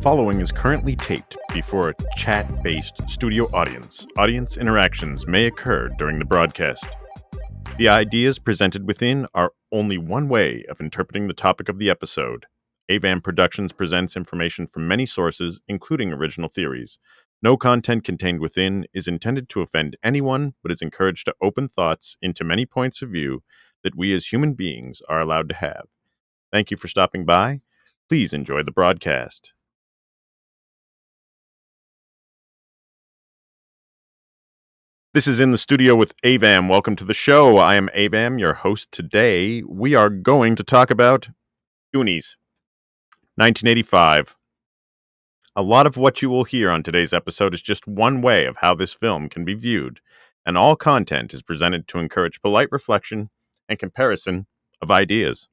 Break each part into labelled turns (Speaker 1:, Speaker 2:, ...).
Speaker 1: Following is currently taped before a chat-based studio audience. Audience interactions may occur during the broadcast. The ideas presented within are only one way of interpreting the topic of the episode. AVAM Productions presents information from many sources, including original theories. No content contained within is intended to offend anyone, but is encouraged to open thoughts into many points of view that we as human beings are allowed to have. Thank you for stopping by. Please enjoy the broadcast. This is In the Studio with Avam. Welcome to the show. I am Avam, your host today. We are going to talk about Goonies, 1985. A lot of what you will hear on today's episode is just one way of how this film can be viewed, and all content is presented to encourage polite reflection and comparison of ideas.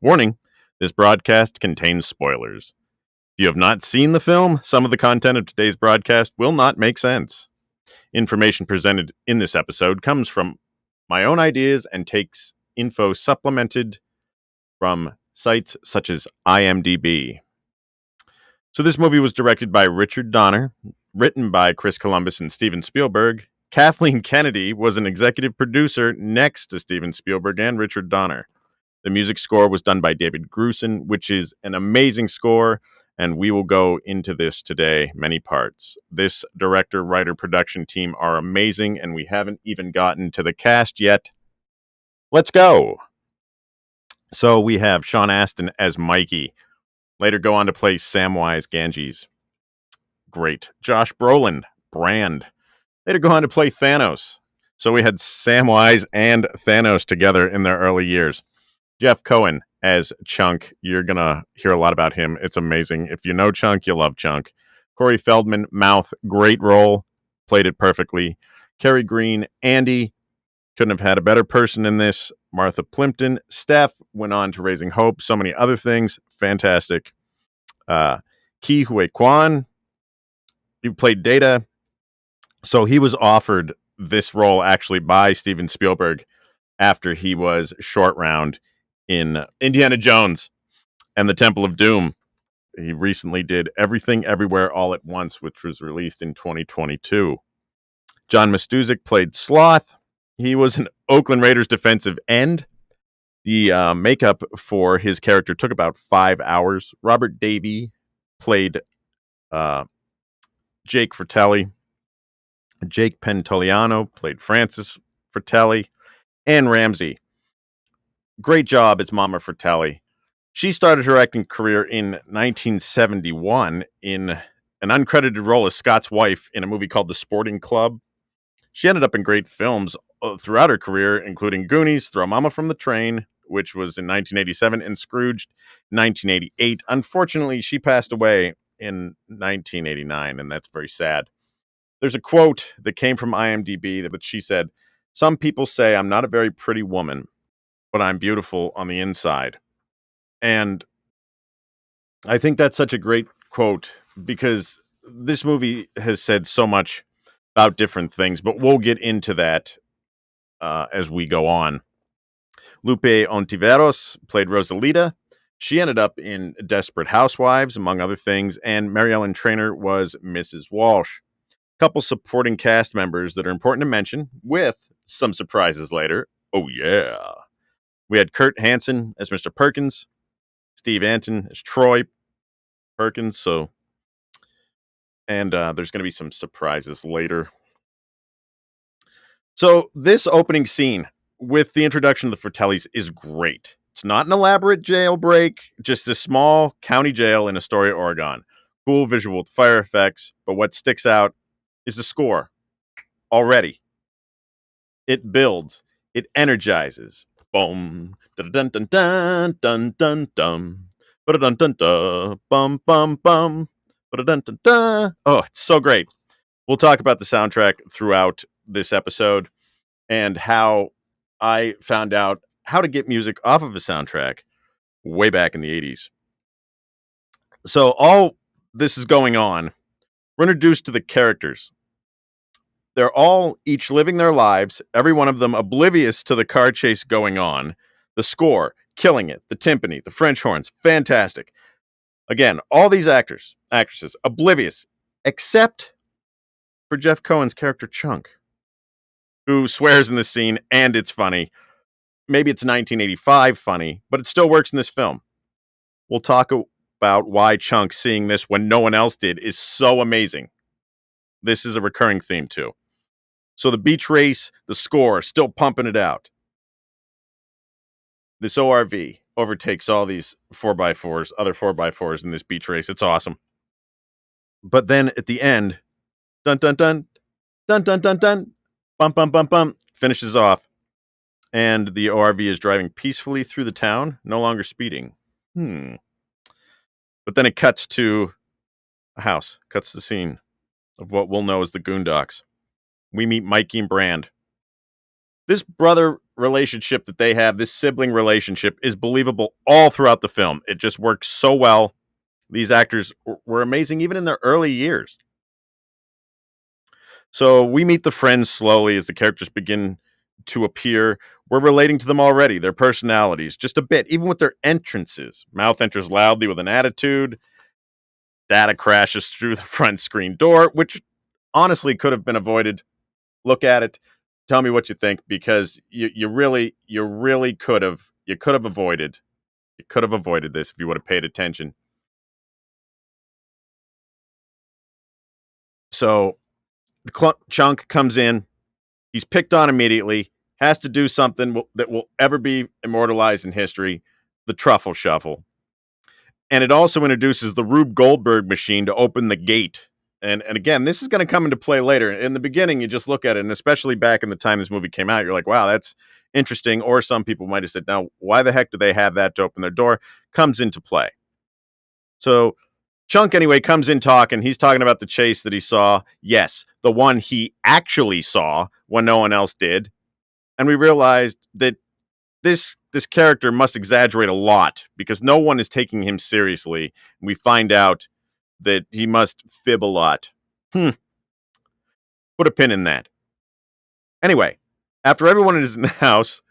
Speaker 1: Warning, this broadcast contains spoilers. If you have not seen the film, some of the content of today's broadcast will not make sense. Information presented in this episode comes from my own ideas and takes info supplemented from sites such as IMDb. So this movie was directed by Richard Donner, written by Chris Columbus and Steven Spielberg. Kathleen Kennedy was an executive producer next to Steven Spielberg and Richard Donner. The music score was done by David Grusin, which is an amazing score, and we will go into this today, many parts. This director, writer, production team are amazing, and we haven't even gotten to the cast yet. Let's go! So we have Sean Astin as Mikey. Later go on to play Samwise Ganges. Great. Josh Brolin, Brand. Later go on to play Thanos. So we had Samwise and Thanos together in their early years. Jeff Cohen as Chunk. You're going to hear a lot about him. It's amazing. If you know Chunk, you love Chunk. Corey Feldman, Mouth, great role. Played it perfectly. Kerry Green, Andy. Couldn't have had a better person in this. Martha Plimpton. Steph went on to Raising Hope. So many other things. Fantastic. Ke Huy Quan. He played Data. So he was offered this role actually by Steven Spielberg after he was short round in Indiana Jones and the Temple of Doom. He recently did Everything Everywhere All at Once, which was released in 2022. John Matuszak played Sloth. He was an Oakland Raiders defensive end. The makeup for his character took about 5 hours. Robert Davey played Jake Fratelli. Jake Pentoliano played Francis Fratelli. Anne Ramsey. Great job as Mama Fratelli. She started her acting career in 1971 in an uncredited role as Scott's wife in a movie called The Sporting Club. She ended up in great films throughout her career, including Goonies, Throw Mama from the Train, which was in 1987, and Scrooged, 1988. Unfortunately, she passed away in 1989, and that's very sad. There's a quote that came from IMDb that she said, "Some people say I'm not a very pretty woman, but I'm beautiful on the inside." And I think that's such a great quote because this movie has said so much about different things, but we'll get into that as we go on. Lupe Ontiveros played Rosalita. She ended up in Desperate Housewives, among other things, and Mary Ellen Trainor was Mrs. Walsh. Couple supporting cast members that are important to mention, with some surprises later. Oh, yeah. We had Kurt Hansen as Mr. Perkins, Steve Anton as Troy Perkins. And there's going to be some surprises later. So this opening scene with the introduction of the Fratellis is great. It's not an elaborate jailbreak, just a small county jail in Astoria, Oregon. Cool visual fire effects, but what sticks out is the score. Already. It builds. It energizes. Boom. Dun dun dun dun dun dun dun. Dun dun dun. Bum bum bum. Dun dun dun. Oh, it's so great. We'll talk about the soundtrack throughout this episode and how I found out how to get music off of a soundtrack way back in the 80s. So all this is going on We're introduced to the characters. They're all each living their lives, every one of them oblivious to the car chase going on. The score, killing it. The timpani, the French horns, fantastic. Again, all these actresses, oblivious, except for Jeff Cohen's character Chunk, who swears in this scene, and it's funny. Maybe it's 1985 funny, but it still works in this film. We'll talk about why Chunk seeing this when no one else did is so amazing. This is a recurring theme, too. So the beach race, the score, still pumping it out. This ORV overtakes all these 4x4s, other 4x4s in this beach race. It's awesome. But then at the end, dun dun dun, dun dun dun dun, bum bum bum bum, finishes off. And the ORV is driving peacefully through the town, no longer speeding. But then it cuts to a house, cuts the scene of what we'll know as the Goondocks. We meet Mikey and Brand. This brother relationship that they have, this sibling relationship, is believable all throughout the film. It just works so well. These actors were amazing even in their early years. So we meet the friends slowly as the characters begin to appear. We're relating to them already, their personalities, just a bit, even with their entrances. Mouth enters loudly with an attitude. Data crashes through the front screen door, which honestly could have been avoided. Look at it. Tell me what you think, because you really could have avoided this if you would have paid attention. So Chunk comes in. He's picked on immediately. Has to do something that will ever be immortalized in history: the truffle shuffle. And it also introduces the Rube Goldberg machine to open the gate. And again, this is going to come into play later. In the beginning, you just look at it, and especially back in the time this movie came out, you're like, wow, that's interesting. Or some people might have said, now, why the heck do they have that to open their door? Comes into play. So Chunk, anyway, comes in talking. He's talking about the chase that he saw. Yes, the one he actually saw when no one else did. And we realized that this character must exaggerate a lot because no one is taking him seriously. We find out that he must fib a lot. Put a pin in that. Anyway, after everyone is in the house,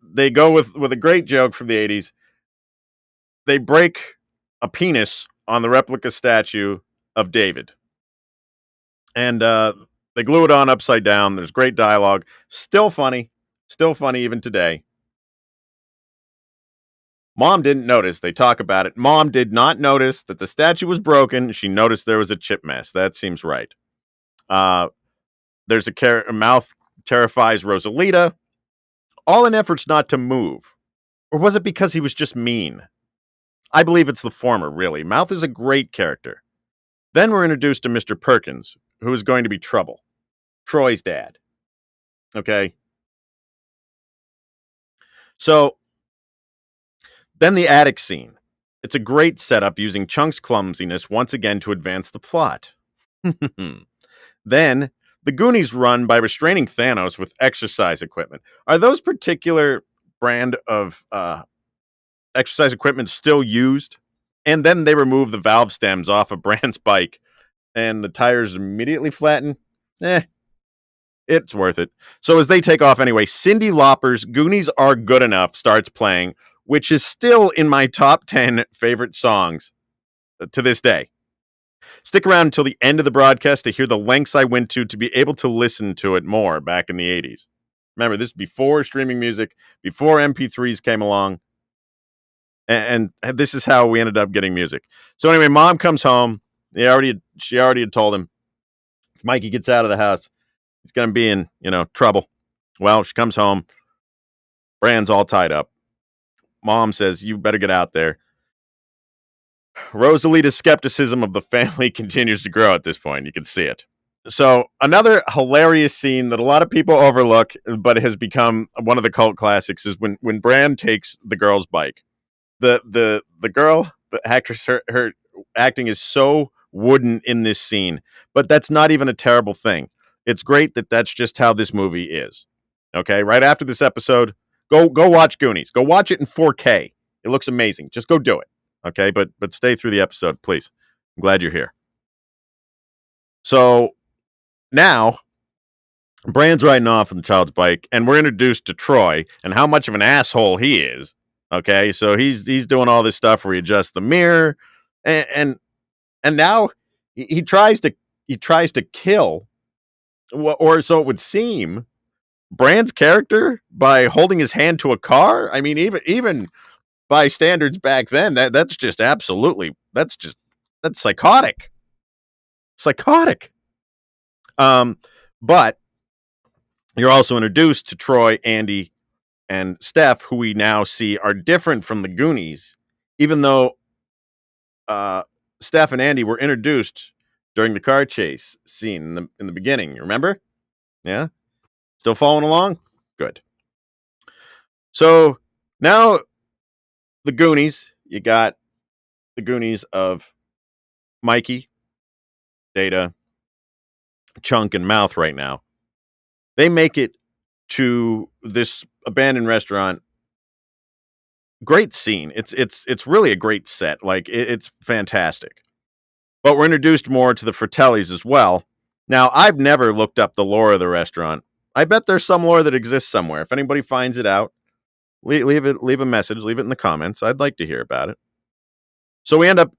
Speaker 1: they go with a great joke from the 80s. They break a penis on the replica statue of David. And they glue it on upside down. There's great dialogue. Still funny even today. Mom didn't notice. They talk about it. Mom did not notice that the statue was broken. She noticed there was a chip mess. That seems right. There's a mouth terrifies Rosalita. All in efforts not to move. Or was it because he was just mean? I believe it's the former, really. Mouth is a great character. Then we're introduced to Mr. Perkins, who is going to be trouble. Troy's dad. Okay? So, then the attic scene. It's a great setup using Chunk's clumsiness once again to advance the plot. Then, the Goonies run by restraining Thanos with exercise equipment. Are those particular brand of exercise equipment still used? And then they remove the valve stems off of Brand's bike, and the tires immediately flatten. It's worth it. So as they take off anyway, Cyndi Lauper's Goonies Are Good Enough starts playing, which is still in my top 10 favorite songs to this day. Stick around until the end of the broadcast to hear the lengths I went to be able to listen to it more back in the 80s. Remember, this is before streaming music, before MP3s came along, and this is how we ended up getting music. So anyway, Mom comes home. She already had told him, if Mikey gets out of the house, he's going to be in, trouble. Well, she comes home. Brand's all tied up. Mom says, you better get out there. Rosalita's skepticism of the family continues to grow at this point. You can see it. So another hilarious scene that a lot of people overlook, but it has become one of the cult classics, is when Brand takes the girl's bike. The girl, the actress, her acting is so wooden in this scene, but that's not even a terrible thing. It's great that that's just how this movie is. Okay, right after this episode, go watch Goonies. Go watch it in 4K. It looks amazing. Just go do it. Okay, but stay through the episode, please. I'm glad you're here. So now Brand's riding off on the child's bike, and we're introduced to Troy and how much of an asshole he is. Okay, so he's doing all this stuff where he adjusts the mirror, and and now he tries to kill, or so it would seem, Brand's character by holding his hand to a car. I mean, even by standards back then, that's just absolutely that's psychotic, psychotic. But you're also introduced to Troy, Andy, and Steph, who we now see are different from the Goonies, even though uh, Steph and Andy were introduced during the car chase scene in the beginning. You remember? Yeah, still following along. Good. So now the Goonies, you got the Goonies of Mikey, Data, Chunk, and Mouth right now. They make it to this abandoned restaurant. Great scene. It's really a great set. Like it's fantastic. But we're introduced more to the Fratellis as well. Now, I've never looked up the lore of the restaurant. I bet there's some lore that exists somewhere. If anybody finds it out, leave a message, leave it in the comments. I'd like to hear about it. So we end up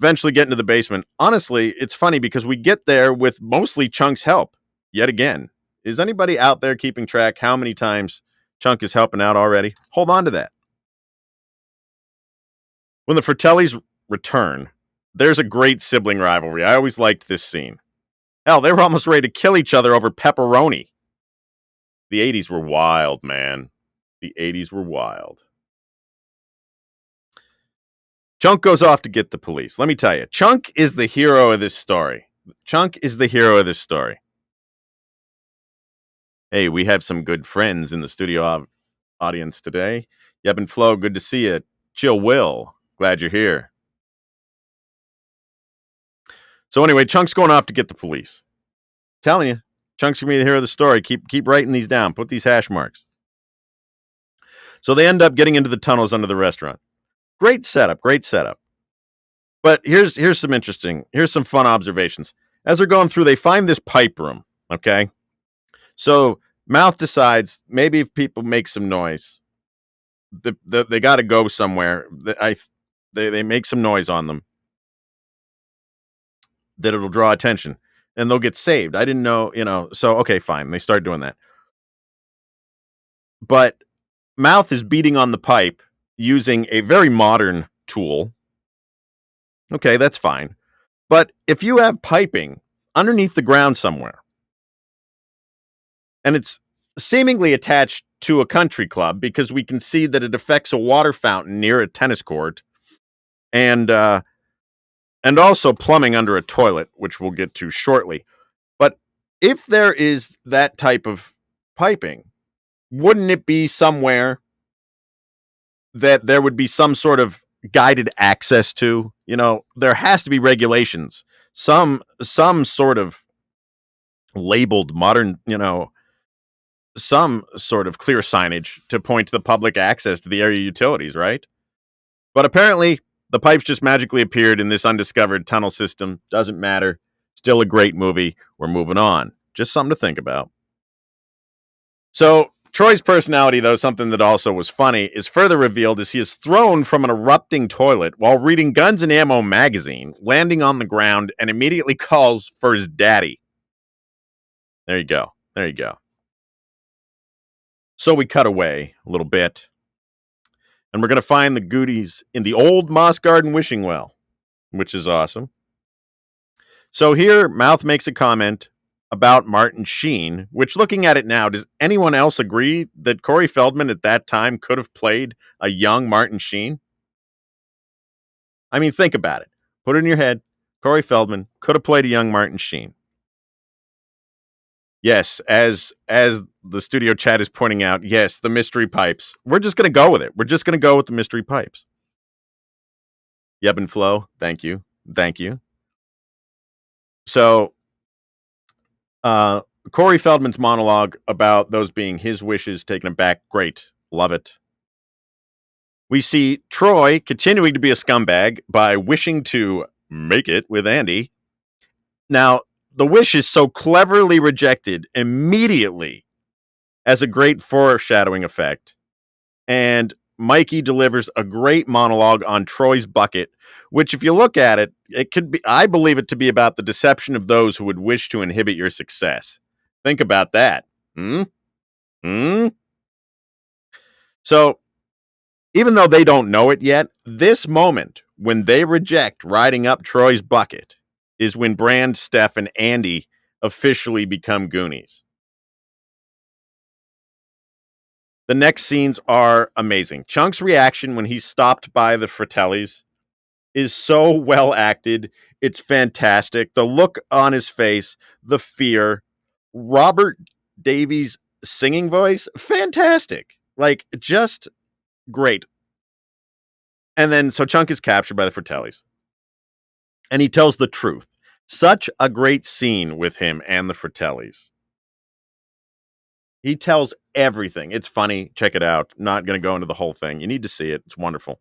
Speaker 1: eventually getting to the basement. Honestly, it's funny because we get there with mostly Chunk's help yet again. Is anybody out there keeping track how many times Chunk is helping out already? Hold on to that. When the Fratellis return, there's a great sibling rivalry. I always liked this scene. Hell, they were almost ready to kill each other over pepperoni. The 80s were wild, man. The 80s were wild. Chunk goes off to get the police. Let me tell you, Chunk is the hero of this story. Chunk is the hero of this story. Hey, we have some good friends in the studio audience today. Yeb and Flo, good to see you. Chill Will, glad you're here. So anyway, Chunk's going off to get the police. Telling you, Chunk's gonna be the hero of the story. Keep writing these down. Put these hash marks. So they end up getting into the tunnels under the restaurant. Great setup, great setup. But here's some fun observations. As they're going through, they find this pipe room. Okay, so Mouth decides maybe if people make some noise, they got to go somewhere. They make some noise on them that it'll draw attention and they'll get saved. I didn't know, So okay, fine. They start doing that, but Mouth is beating on the pipe using a very modern tool. Okay, that's fine. But if you have piping underneath the ground somewhere, and it's seemingly attached to a country club because we can see that it affects a water fountain near a tennis court, and also plumbing under a toilet, which we'll get to shortly. But if there is that type of piping, wouldn't it be somewhere that there would be some sort of guided access to? There has to be regulations, some sort of labeled modern, some sort of clear signage to point to the public access to the area utilities, right? But apparently, the pipes just magically appeared in this undiscovered tunnel system. Doesn't matter. Still a great movie. We're moving on. Just something to think about. So, Troy's personality, though, something that also was funny, is further revealed as he is thrown from an erupting toilet while reading Guns and Ammo magazine, landing on the ground, and immediately calls for his daddy. There you go. There you go. So we cut away a little bit, and we're going to find the Goonies in the old Moss Garden wishing well, which is awesome. So here, Mouth makes a comment about Martin Sheen, which, looking at it now, does anyone else agree that Corey Feldman at that time could have played a young Martin Sheen? I mean, think about it. Put it in your head. Corey Feldman could have played a young Martin Sheen. Yes, as the studio chat is pointing out, yes, the mystery pipes. We're just going to go with it. We're just going to go with the mystery pipes. Yeb and Flo, thank you. Thank you. So, Corey Feldman's monologue about those being his wishes, taking him back, great. Love it. We see Troy continuing to be a scumbag by wishing to make it with Andy. Now, the wish is so cleverly rejected immediately as a great foreshadowing effect. And Mikey delivers a great monologue on Troy's bucket, which, if you look at it, it could be, I believe it to be about the deception of those who would wish to inhibit your success. Think about that. Hmm? Hmm? So, even though they don't know it yet, this moment when they reject riding up Troy's bucket is when Brand, Steph, and Andy officially become Goonies. The next scenes are amazing. Chunk's reaction when he's stopped by the Fratellis is so well acted. It's fantastic. The look on his face, the fear, Robert Davies' singing voice, fantastic. Like, just great. And then, so Chunk is captured by the Fratellis, and he tells the truth. Such a great scene with him and the Fratellis. He tells everything. It's funny. Check it out. Not going to go into the whole thing. You need to see it. It's wonderful.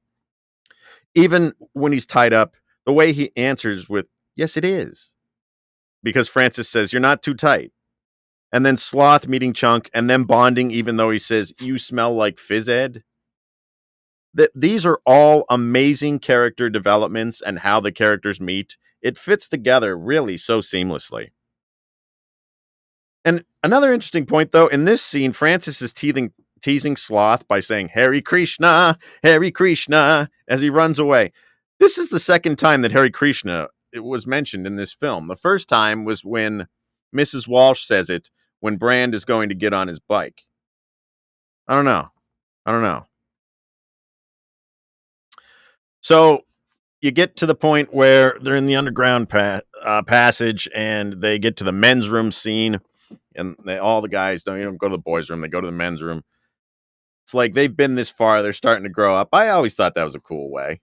Speaker 1: Even when he's tied up, the way he answers with, yes, it is. Because Francis says, you're not too tight. And then Sloth meeting Chunk and then bonding, even though he says, you smell like Phys Ed. These are all amazing character developments and how the characters meet. It fits together really so seamlessly. And another interesting point, though, in this scene, Francis is teasing Sloth by saying, Hare Krishna, as he runs away. This is the second time that Hare Krishna was mentioned in this film. The first time was when Mrs. Walsh says it when Brand is going to get on his bike. I don't know. So you get to the point where they're in the underground passage and they get to the men's room scene, and all the guys don't even go to the boys' room. They go to the men's room. It's like they've been this far. They're starting to grow up. I always thought that was a cool way.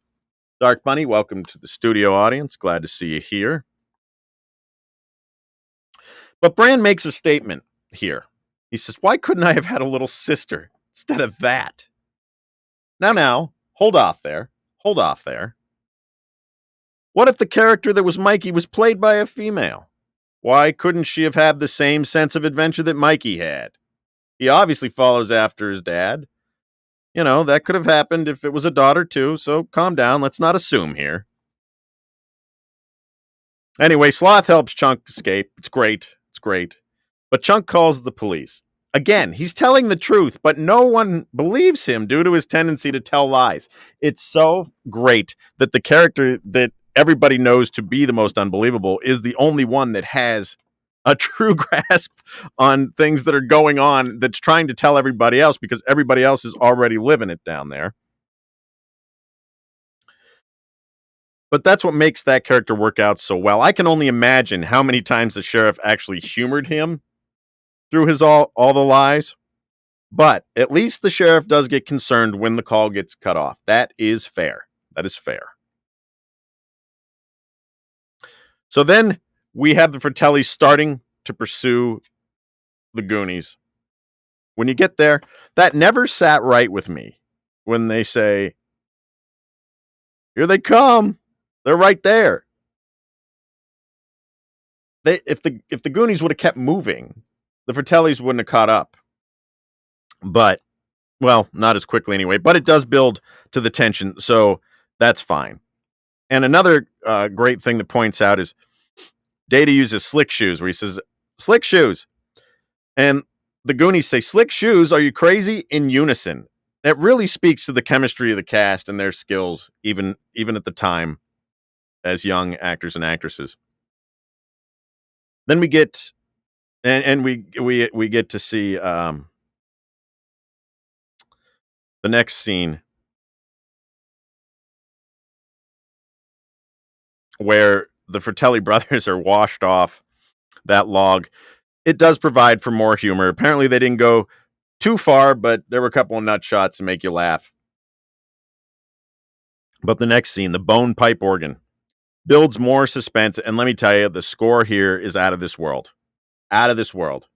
Speaker 1: Dark Bunny, welcome to the studio audience. Glad to see you here. But Brand makes a statement here. He says, why couldn't I have had a little sister instead of that? Now, hold off there. What if the character that was Mikey was played by a female? Why couldn't she have had the same sense of adventure that Mikey had? He obviously follows after his dad. You know, that could have happened if it was a daughter too, so calm down. Let's not assume here. Anyway, Sloth helps Chunk escape. It's great. But Chunk calls the police. Again, he's telling the truth, but no one believes him due to his tendency to tell lies. It's so great that the character that everybody knows to be the most unbelievable is the only one that has a true grasp on things that are going on, that's trying to tell everybody else because everybody else is already living it down there. But that's what makes that character work out so well. I can only imagine how many times the sheriff actually humored him through his all the lies. But at least the sheriff does get concerned when the call gets cut off. That is fair. So then we have the Fratellis starting to pursue the Goonies. When you get there, that never sat right with me when they say, here they come. They're right there. If the Goonies would have kept moving, the Fratellis wouldn't have caught up. But, well, not as quickly anyway. But it does build to the tension, so that's fine. And another great thing that points out is Data uses slick shoes, where he says, slick shoes. And the Goonies say, slick shoes, are you crazy? In unison. It really speaks to the chemistry of the cast and their skills, even at the time, as young actors and actresses. Then we get, and we get to see the next scene where the Fratelli brothers are washed off that log. It does provide for more humor. Apparently, they didn't go too far, but there were a couple of nut shots to make you laugh. But the next scene, the bone pipe organ, builds more suspense. And let me tell you, the score here is out of this world. Out of this world.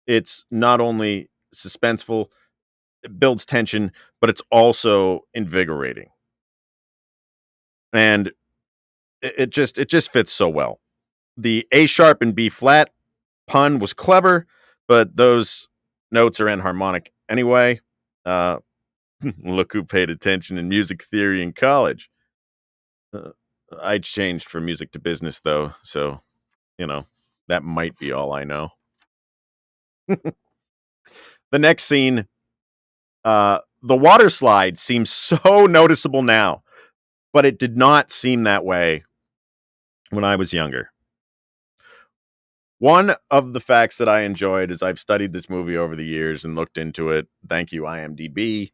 Speaker 1: It's not only suspenseful, it builds tension, but it's also invigorating. And it just fits so well. The A sharp and B flat pun was clever, but those notes are enharmonic anyway. Uh, look who paid attention in music theory in college. Uh, I changed from music to business, though, so, you know, that might be all I know. The next scene, the water slide seems so noticeable now, but it did not seem that way when I was younger. One of the facts that I enjoyed as I've studied this movie over the years and looked into it, thank you, IMDb.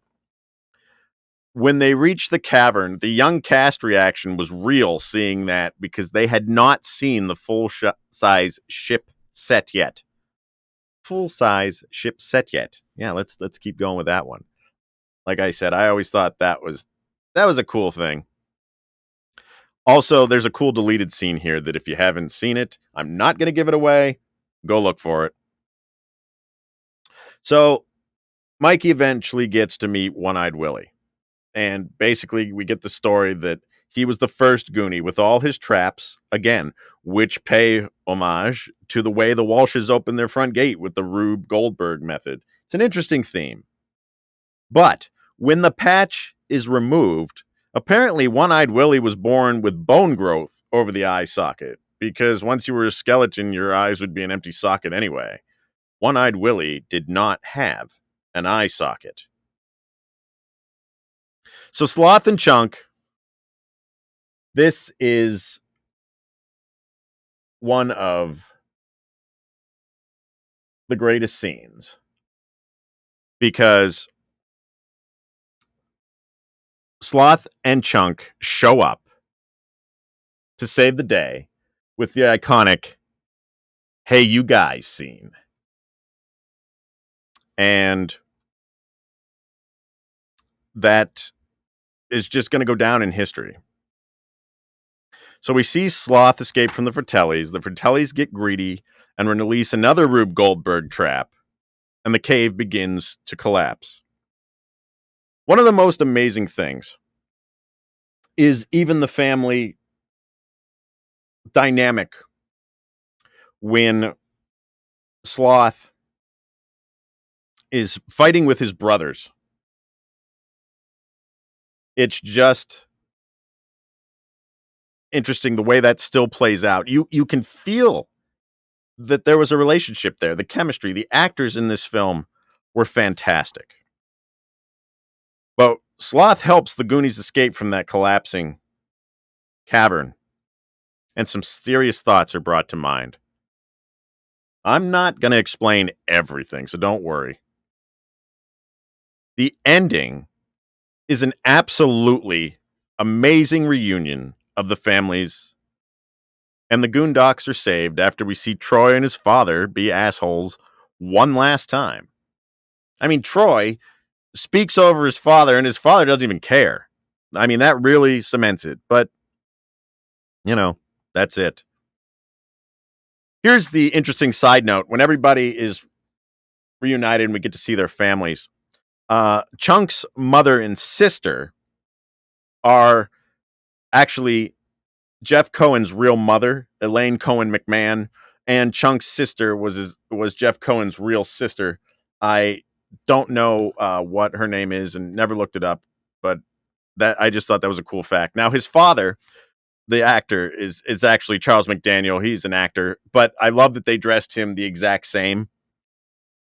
Speaker 1: When they reached the cavern, the young cast reaction was real seeing that because they had not seen the full-size ship set yet. Full-size ship set yet. Yeah, let's keep going with that one. Like I said, I always thought that was a cool thing. Also, there's a cool deleted scene here that if you haven't seen it, I'm not going to give it away. Go look for it. So, Mikey eventually gets to meet One-Eyed Willie. And basically, we get the story that he was the first Goonie with all his traps, again, which pay homage to the way the Walshes opened their front gate with the Rube Goldberg method. It's an interesting theme. But when the patch is removed, apparently One-Eyed Willie was born with bone growth over the eye socket, because once you were a skeleton, your eyes would be an empty socket anyway. One-Eyed Willie did not have an eye socket. So Sloth and Chunk, this is one of the greatest scenes because Sloth and Chunk show up to save the day with the iconic "Hey, you guys" scene. And that is just going to go down in history. So we see Sloth escape from the Fratellis. The Fratellis get greedy and release another Rube Goldberg trap, and the cave begins to collapse. One of the most amazing things is even the family dynamic when Sloth is fighting with his brothers. It's just interesting the way that still plays out. You can feel that there was a relationship there. The chemistry, the actors in this film were fantastic. But Sloth helps the Goonies escape from that collapsing cavern, and some serious thoughts are brought to mind. I'm not going to explain everything, so don't worry. The ending is an absolutely amazing reunion of the families, and the Goondocks are saved after we see Troy and his father be assholes one last time. I mean, Troy speaks over his father, and his father doesn't even care. I mean, that really cements it, but, you know, that's it. Here's the interesting side note. When everybody is reunited and we get to see their families, Chunk's mother and sister are actually Jeff Cohen's real mother, Elaine Cohen McMahon, and Chunk's sister was Jeff Cohen's real sister. I don't know what her name is and never looked it up, but that I just thought that was a cool fact. Now his father, the actor, is actually Charles McDaniel. He's an actor, but I love that they dressed him the exact same.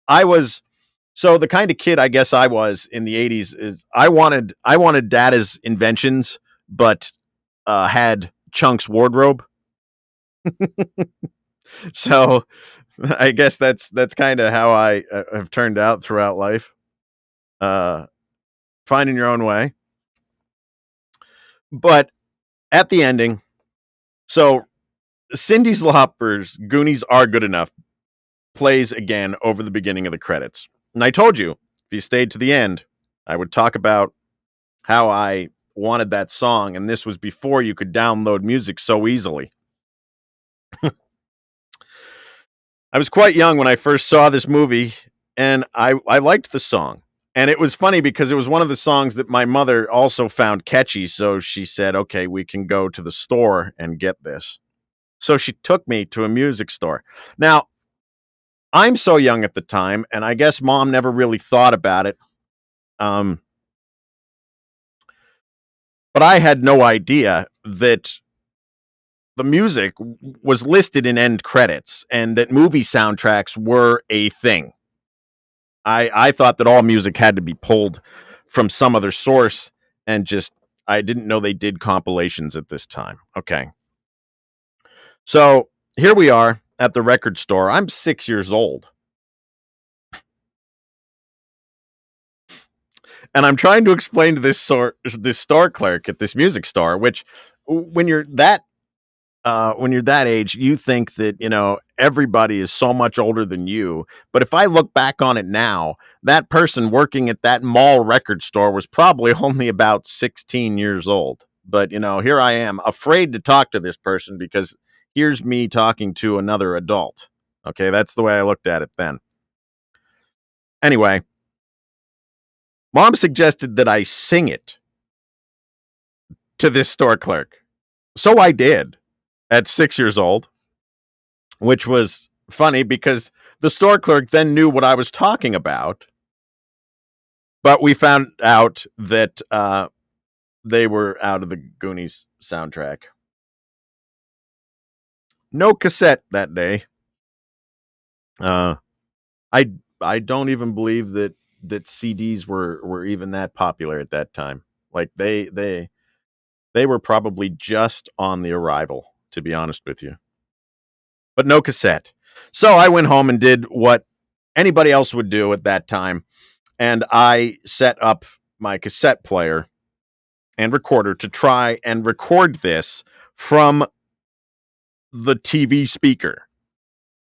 Speaker 1: I was so the kind of kid I guess I was in the 80s is I wanted Dada's inventions, but had Chunk's wardrobe. So I guess that's kind of how I have turned out throughout life. Finding your own way. But at the ending, so Cyndi Lauper's Goonies Are Good Enough plays again over the beginning of the credits. And I told you, if you stayed to the end, I would talk about how I wanted that song, and this was before you could download music so easily. I was quite young when I first saw this movie, and I liked the song. And it was funny because it was one of the songs that my mother also found catchy, so she said, okay, we can go to the store and get this. So she took me to a music store. Now, I'm so young at the time, and I guess mom never really thought about it. Um, but I had no idea that the music was listed in end credits and that movie soundtracks were a thing. I thought that all music had to be pulled from some other source, and just I didn't know they did compilations at this time. Okay. So here we are at the record store. I'm 6 years old. And I'm trying to explain to this store clerk at this music store, which when you're that age, you think that, everybody is so much older than you. But if I look back on it now, that person working at that mall record store was probably only about 16 years old. But, here I am afraid to talk to this person because here's me talking to another adult. Okay, that's the way I looked at it then. Anyway, mom suggested that I sing it to this store clerk. So I did at 6 years old, which was funny because the store clerk then knew what I was talking about. But we found out that they were out of the Goonies soundtrack. No cassette that day. Uh, I I don't even believe that CDs were even that popular at that time. Like they were probably just on the arrival, to be honest with you. But no cassette. So I went home and did what anybody else would do at that time, and I set up my cassette player and recorder to try and record this from the TV speaker.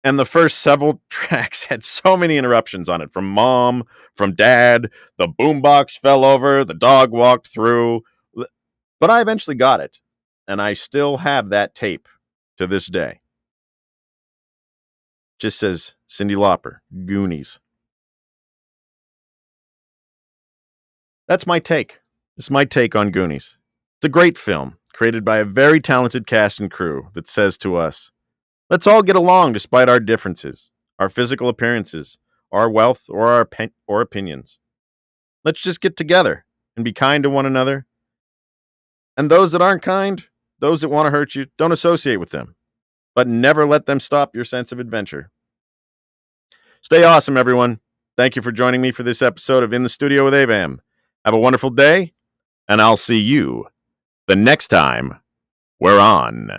Speaker 1: And the first several tracks had so many interruptions on it from mom, from dad, the boombox fell over, the dog walked through. But I eventually got it, and I still have that tape to this day. Just says Cyndi Lauper, Goonies. That's my take. It's my take on Goonies. It's a great film created by a very talented cast and crew that says to us, let's all get along despite our differences, our physical appearances, our wealth, or our opinions. Let's just get together and be kind to one another. And those that aren't kind, those that want to hurt you, don't associate with them. But never let them stop your sense of adventure. Stay awesome, everyone. Thank you for joining me for this episode of In the Studio with Avam. Have a wonderful day, and I'll see you the next time we're on.